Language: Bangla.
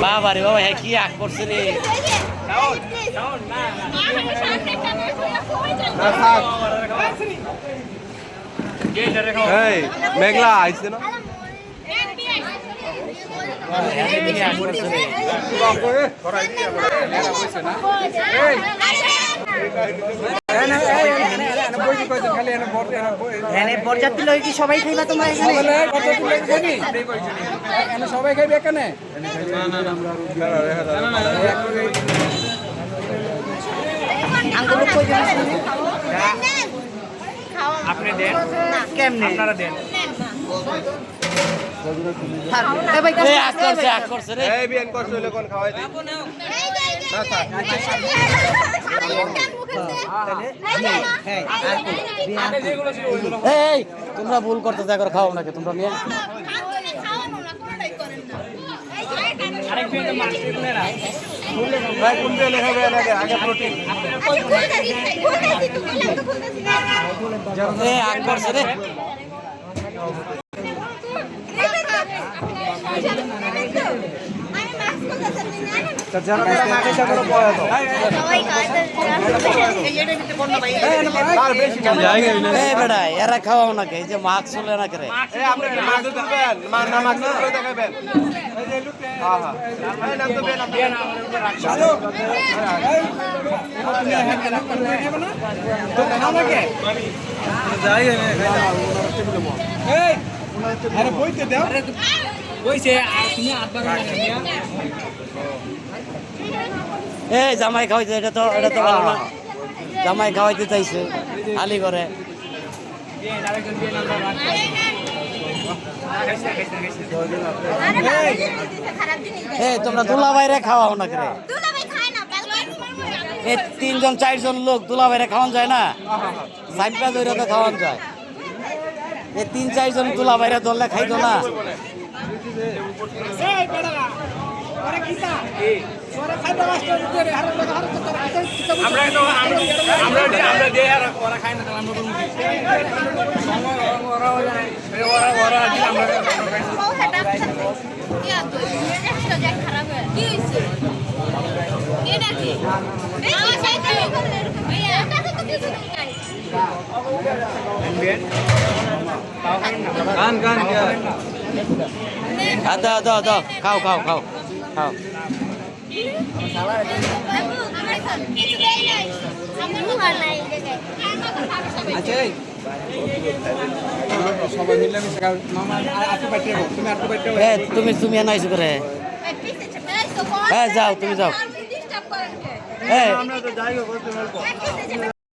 বাবা রে বাবা হ্যাঁ কি আগ করছে রে মেঘলা আইছে না বরযাত্রী লোক কি সবাই খাইবা তোমরা এখানে সবাই খাইবে এখানে আঙ্গুল কয়জন আপনি দেন কেমনে আপনারা দেন এই আগ করছে রে এই বিয়ান করছ হইলে কোন খাওয়াই দিই এই তোমরা ভুল করতে যা করে খাও নাকি তোমরা নিয়ে ভাই কোন দিয়ে লেখাবে আগে প্রোটিন এই আগ করছে রে এরা খাওয়াও নাকি এই যে মাছ চলে না করে বইতে দাও বইছে তুমি আটবার এই জামাই খাওয়াইছে এটা তো ভালো না জামাই খাওয়াইতে চাইছে আলি করে এই তোমরা দুলা বাইরে খাওয়াও না করে এই 3 জন 4 জন লোক দুলা বাইরে খাওয়ান যায় না সাইপা ধরে তো খাওয়ান যায় এই 3-4 জন দুলা বাইরে দললে খাইতো না দাও খাও খাও খাও খাও সবাই মিলে মামা আটু পাইতে তুমি আটু পাইতে তুমি নাইছো করে যাও তুমি যাও আমরা তো যাই